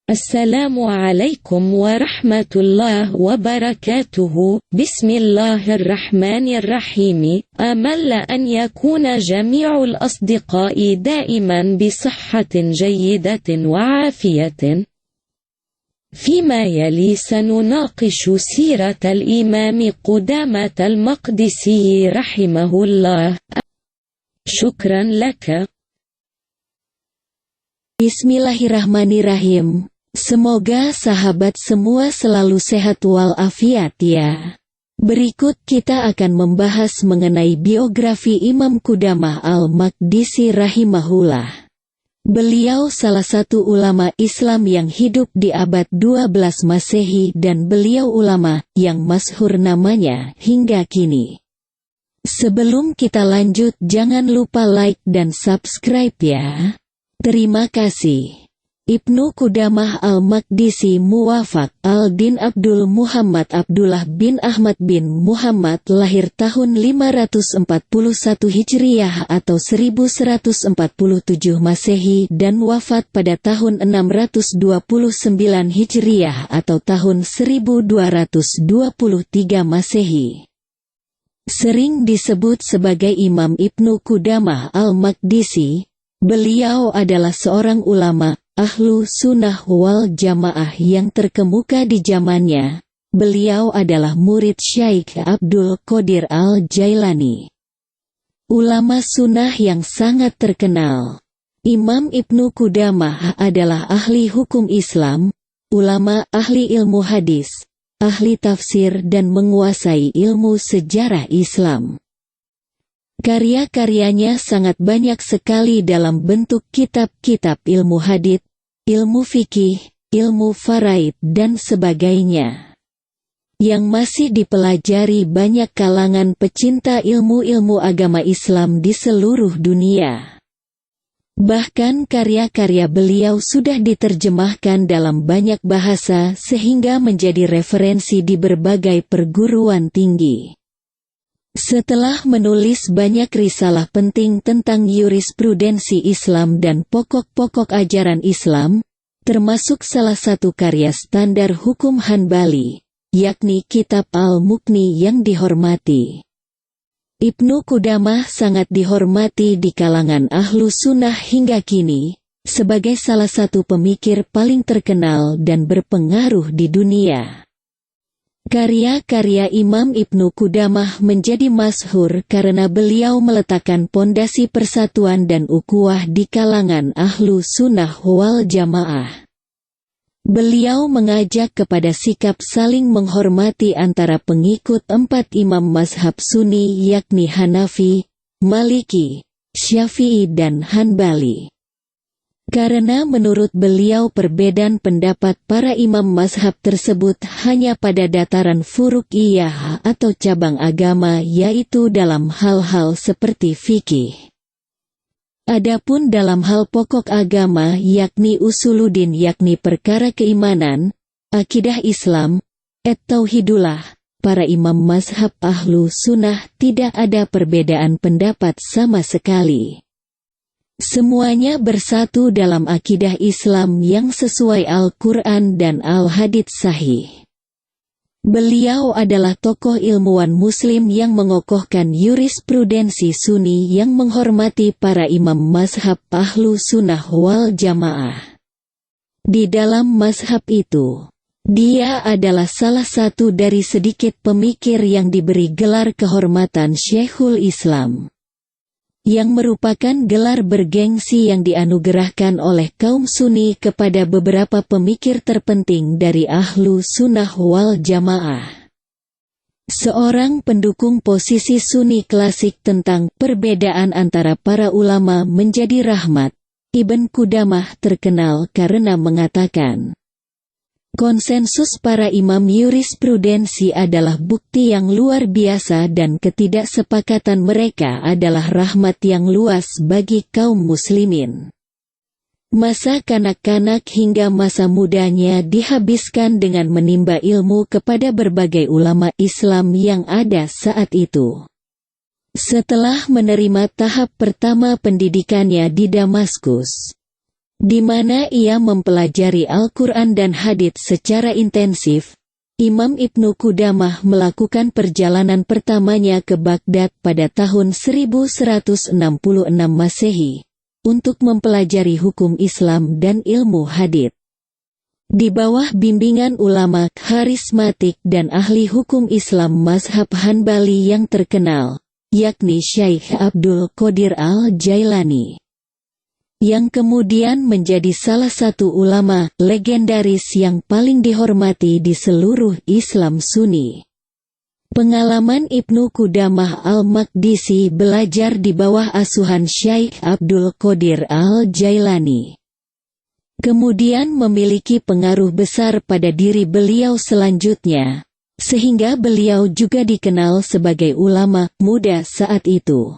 السلام عليكم ورحمة الله وبركاته. بسم الله الرحمن الرحيم. أمل أن يكون جميع الأصدقاء دائما بصحة جيدة وعافية. فيما يلي سنناقش سيرة الإمام قدامة المقدسي رحمه الله. شكرا لك. Bismillahirrahmanirrahim. Semoga sahabat semua selalu sehat walafiat ya. Berikut kita akan membahas mengenai biografi Imam Qudamah al-Maqdisi rahimahullah. Beliau salah satu ulama Islam yang hidup di abad 12 Masehi dan beliau ulama yang masyhur namanya hingga kini. Sebelum kita lanjut, jangan lupa like dan subscribe ya. Terima kasih. Ibnu Qudamah al-Maqdisi Muwafaq al-Din Abdul Muhammad Abdullah bin Ahmad bin Muhammad lahir tahun 541 Hijriyah atau 1147 Masehi dan wafat pada tahun 629 Hijriyah atau tahun 1223 Masehi. Sering disebut sebagai Imam Ibnu Qudamah al-Maqdisi, beliau adalah seorang ulama Ahlu Sunnah wal Jamaah yang terkemuka di zamannya. Beliau adalah murid Syaikh Abdul Qadir al-Jailani, ulama sunnah yang sangat terkenal. Imam Ibnu Qudamah adalah ahli hukum Islam, ulama ahli ilmu hadis, ahli tafsir dan menguasai ilmu sejarah Islam. Karya-karyanya sangat banyak sekali dalam bentuk kitab-kitab ilmu hadits, ilmu fikih, ilmu faraid dan sebagainya, yang masih dipelajari banyak kalangan pecinta ilmu-ilmu agama Islam di seluruh dunia. Bahkan karya-karya beliau sudah diterjemahkan dalam banyak bahasa sehingga menjadi referensi di berbagai perguruan tinggi. Setelah menulis banyak risalah penting tentang yurisprudensi Islam dan pokok-pokok ajaran Islam, termasuk salah satu karya standar hukum Hanbali, yakni Kitab Al-Mughni yang dihormati. Ibnu Qudamah sangat dihormati di kalangan ahlu sunnah hingga kini, sebagai salah satu pemikir paling terkenal dan berpengaruh di dunia. Karya-karya Imam Ibnu Qudamah menjadi masyhur karena beliau meletakkan pondasi persatuan dan ukhuwah di kalangan ahlu sunnah wal jamaah. Beliau mengajak kepada sikap saling menghormati antara pengikut empat imam mazhab Sunni yakni Hanafi, Maliki, Syafi'i dan Hanbali. Karena menurut beliau perbedaan pendapat para imam mazhab tersebut hanya pada dataran furu'iyah atau cabang agama, yaitu dalam hal-hal seperti fikih. Adapun dalam hal pokok agama yakni usuluddin yakni perkara keimanan, akidah Islam, tauhidullah, para imam mazhab ahlu sunnah tidak ada perbedaan pendapat sama sekali. Semuanya bersatu dalam akidah Islam yang sesuai Al-Quran dan Al-Hadits Sahih. Beliau adalah tokoh ilmuwan muslim yang mengokohkan yurisprudensi Sunni yang menghormati para imam mazhab ahlu sunnah wal jamaah. Di dalam mazhab itu, dia adalah salah satu dari sedikit pemikir yang diberi gelar kehormatan Syekhul Islam, yang merupakan gelar bergengsi yang dianugerahkan oleh kaum Sunni kepada beberapa pemikir terpenting dari ahlu sunnah wal jamaah. Seorang pendukung posisi Sunni klasik tentang perbedaan antara para ulama menjadi rahmat, Ibn Qudamah terkenal karena mengatakan, konsensus para imam yurisprudensi adalah bukti yang luar biasa dan ketidaksepakatan mereka adalah rahmat yang luas bagi kaum muslimin. Masa kanak-kanak hingga masa mudanya dihabiskan dengan menimba ilmu kepada berbagai ulama Islam yang ada saat itu. Setelah menerima tahap pertama pendidikannya di Damaskus, di mana ia mempelajari Al-Quran dan hadits secara intensif. Imam Ibnu Qudamah melakukan perjalanan pertamanya ke Baghdad pada tahun 1166 Masehi untuk mempelajari hukum Islam dan ilmu hadits. Di bawah bimbingan ulama karismatik dan ahli hukum Islam mazhab Hanbali yang terkenal, yakni Syekh Abdul Qadir Al-Jailani, yang kemudian menjadi salah satu ulama legendaris yang paling dihormati di seluruh Islam Sunni. Pengalaman Ibnu Qudamah Al-Maqdisi belajar di bawah asuhan Syekh Abdul Qadir Al-Jailani kemudian memiliki pengaruh besar pada diri beliau selanjutnya, sehingga beliau juga dikenal sebagai ulama muda saat itu.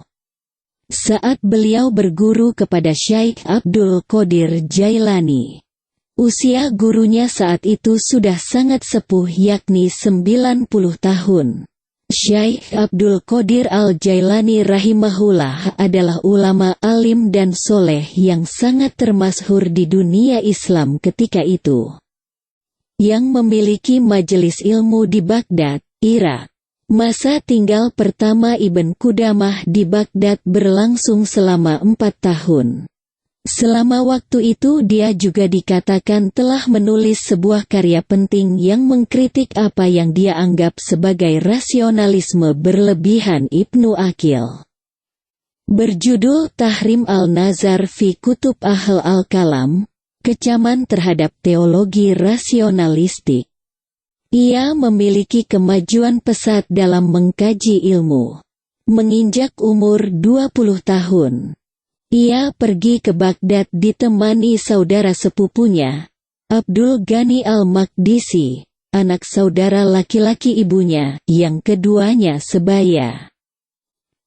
Saat beliau berguru kepada Syekh Abdul Qadir Jailani, usia gurunya saat itu sudah sangat sepuh, yakni 90 tahun. Syekh Abdul Qadir Al-Jailani rahimahullah adalah ulama alim dan soleh yang sangat termasyhur di dunia Islam ketika itu, yang memiliki majelis ilmu di Baghdad, Irak. Masa tinggal pertama Ibn Qudamah di Baghdad berlangsung selama 4 tahun. Selama waktu itu dia juga dikatakan telah menulis sebuah karya penting yang mengkritik apa yang dia anggap sebagai rasionalisme berlebihan Ibnu Aqil, berjudul Tahrim al-Nazar fi Kutub Ahl al-Kalam, kecaman terhadap teologi rasionalistik. Ia memiliki kemajuan pesat dalam mengkaji ilmu. Menginjak umur 20 tahun, ia pergi ke Baghdad ditemani saudara sepupunya, Abdul Ghani Al-Maqdisi, anak saudara laki-laki ibunya, yang keduanya sebaya.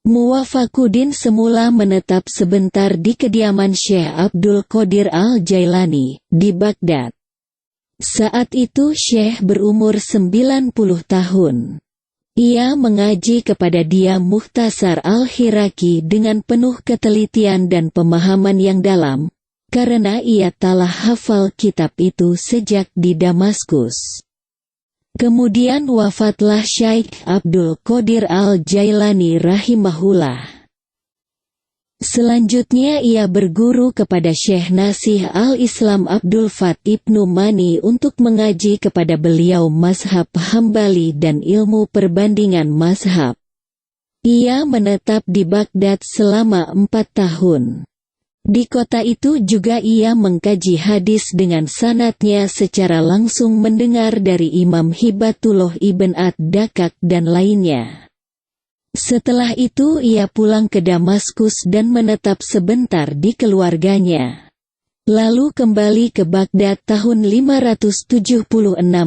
Muwafaquddin semula menetap sebentar di kediaman Syekh Abdul Qadir Al-Jailani, di Baghdad. Saat itu Syekh berumur 90 tahun. Ia mengaji kepada dia Mukhtasar Al-Hiraki dengan penuh ketelitian dan pemahaman yang dalam, karena ia telah hafal kitab itu sejak di Damaskus. Kemudian wafatlah Syekh Abdul Qadir Al-Jailani rahimahullah. Selanjutnya ia berguru kepada Syekh Nasih Al-Islam Abdul Fath Ibnu Mani untuk mengaji kepada beliau mazhab Hambali dan ilmu perbandingan mazhab. Ia menetap di Baghdad selama 4 tahun. Di kota itu juga ia mengkaji hadis dengan sanadnya secara langsung mendengar dari Imam Hibatullah Ibn Ad-Dakak dan lainnya. Setelah itu ia pulang ke Damaskus dan menetap sebentar di keluarganya. Lalu kembali ke Baghdad tahun 576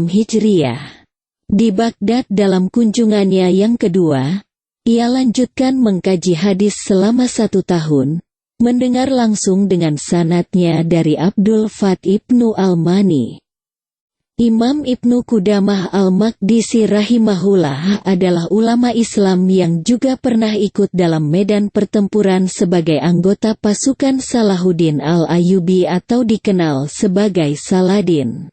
Hijriah. Di Baghdad dalam kunjungannya yang kedua, ia lanjutkan mengkaji hadis selama 1 tahun, mendengar langsung dengan sanadnya dari Abdul Fath Ibnu Al-Mani. Imam Ibnu Qudamah Al-Maqdisi rahimahullah adalah ulama Islam yang juga pernah ikut dalam medan pertempuran sebagai anggota pasukan Salahuddin Al-Ayyubi atau dikenal sebagai Saladin.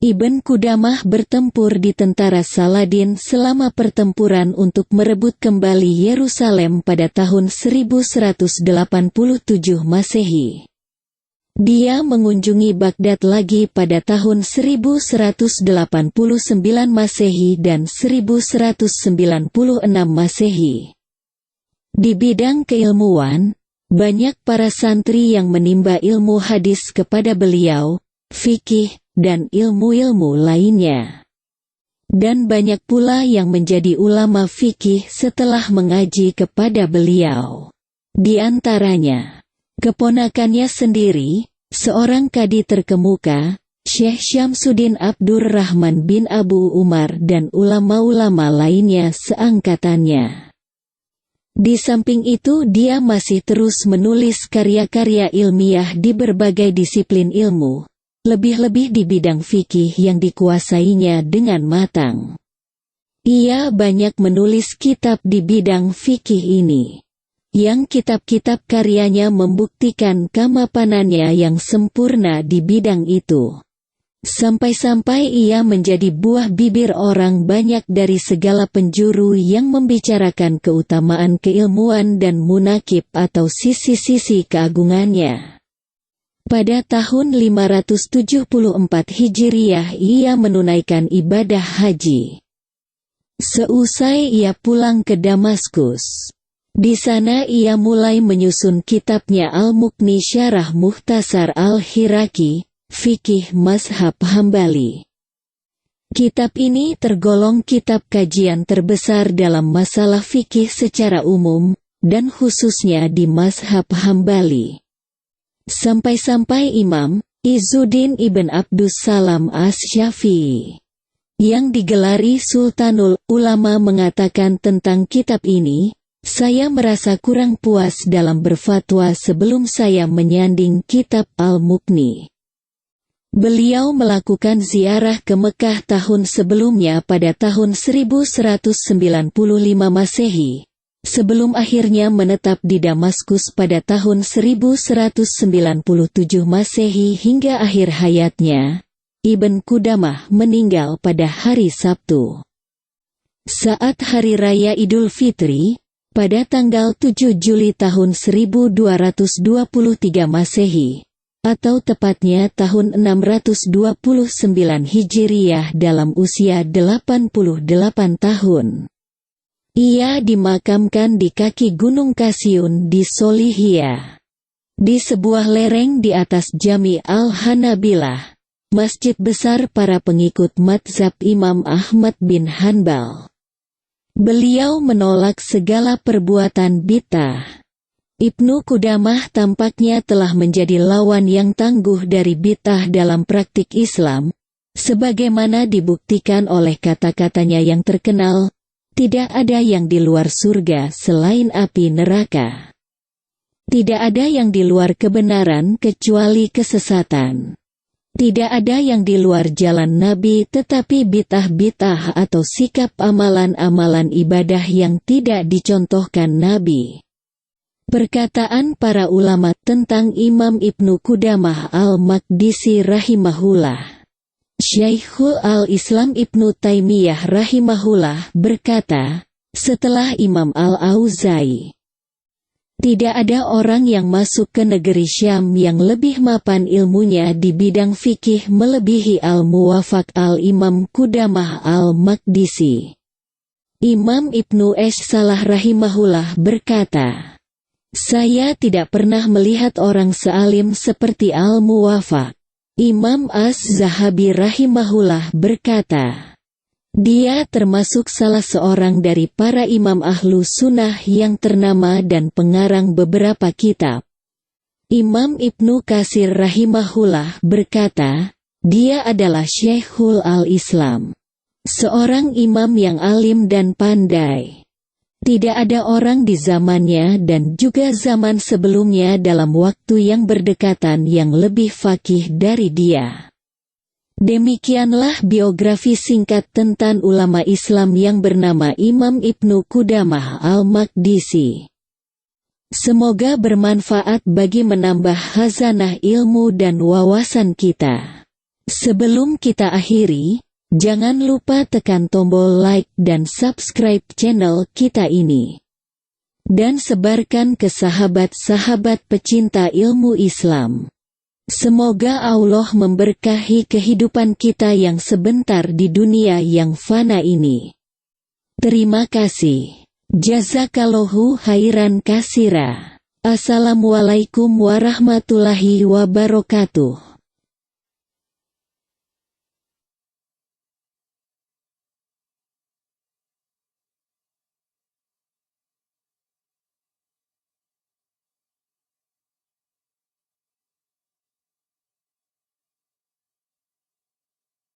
Ibn Qudamah bertempur di tentara Saladin selama pertempuran untuk merebut kembali Yerusalem pada tahun 1187 Masehi. Dia mengunjungi Baghdad lagi pada tahun 1189 Masehi dan 1196 Masehi. Di bidang keilmuan, banyak para santri yang menimba ilmu hadis kepada beliau, fikih, dan ilmu-ilmu lainnya. Dan banyak pula yang menjadi ulama fikih setelah mengaji kepada beliau. Di antaranya, keponakannya sendiri, seorang kadi terkemuka, Syekh Syamsuddin Abdur Rahman bin Abu Umar dan ulama-ulama lainnya seangkatannya. Di samping itu dia masih terus menulis karya-karya ilmiah di berbagai disiplin ilmu, lebih-lebih di bidang fikih yang dikuasainya dengan matang. Ia banyak menulis kitab di bidang fikih ini. yang kitab-kitab karyanya membuktikan kemapanannya yang sempurna di bidang itu. Sampai-sampai ia menjadi buah bibir orang banyak dari segala penjuru yang membicarakan keutamaan keilmuan dan munakib atau sisi-sisi keagungannya. Pada tahun 574 Hijriah ia menunaikan ibadah haji. Seusai ia pulang ke Damaskus. Di sana ia mulai menyusun kitabnya Al-Mughni Syarah Mukhtasar Al-Hiraki, Fikih Mazhab Hambali. Kitab ini tergolong kitab kajian terbesar dalam masalah fikih secara umum, dan khususnya di mazhab Hambali. Sampai-sampai Imam Izzuddin Ibn Abdus Salam Asy-Syafi'i, yang digelari Sultanul Ulama, mengatakan tentang kitab ini, "Saya merasa kurang puas dalam berfatwa sebelum saya menyanding kitab Al-Mughni." Beliau melakukan ziarah ke Mekah tahun sebelumnya pada tahun 1195 Masehi, sebelum akhirnya menetap di Damaskus pada tahun 1197 Masehi hingga akhir hayatnya. Ibn Qudamah meninggal pada hari Sabtu. Saat Hari Raya Idul Fitri, pada tanggal 7 Juli tahun 1223 Masehi, atau tepatnya tahun 629 Hijriyah, dalam usia 88 tahun. Ia dimakamkan di kaki Gunung Kasyun di Solihiyah, di sebuah lereng di atas Jami Al-Hanabilah, masjid besar para pengikut mazhab Imam Ahmad bin Hanbal. Beliau menolak segala perbuatan bid'ah. Ibnu Qudamah tampaknya telah menjadi lawan yang tangguh dari bid'ah dalam praktik Islam, sebagaimana dibuktikan oleh kata-katanya yang terkenal, "Tidak ada yang di luar surga selain api neraka. Tidak ada yang di luar kebenaran kecuali kesesatan. Tidak ada yang di luar jalan Nabi tetapi bid'ah-bid'ah atau sikap amalan-amalan ibadah yang tidak dicontohkan Nabi." Perkataan para ulama tentang Imam Ibnu Qudamah Al-Maqdisi rahimahullah. Syekhul Al-Islam Ibnu Taimiyah rahimahullah berkata, setelah Imam Al-Auza'i, "Tidak ada orang yang masuk ke negeri Syam yang lebih mapan ilmunya di bidang fikih melebihi Al-Muwafaq Al-Imam Qudamah Al-Maqdisi." Imam Ibnu Salah rahimahullah berkata, "Saya tidak pernah melihat orang sealim seperti Al-Muwafaq." Imam Az-Zahabi rahimahullah berkata, "Dia termasuk salah seorang dari para imam ahlu sunnah yang ternama dan pengarang beberapa kitab." Imam Ibnu Katsir rahimahullah berkata, "Dia adalah Syekhul Al-Islam, seorang imam yang alim dan pandai. Tidak ada orang di zamannya dan juga zaman sebelumnya dalam waktu yang berdekatan yang lebih faqih dari dia." Demikianlah biografi singkat tentang ulama Islam yang bernama Imam Ibnu Qudamah Al-Maqdisi. Semoga bermanfaat bagi menambah khazanah ilmu dan wawasan kita. Sebelum kita akhiri, jangan lupa tekan tombol like dan subscribe channel kita ini. Dan sebarkan ke sahabat-sahabat pecinta ilmu Islam. Semoga Allah memberkahi kehidupan kita yang sebentar di dunia yang fana ini. Terima kasih. Jazakallahu khairan katsira. Assalamualaikum warahmatullahi wabarakatuh.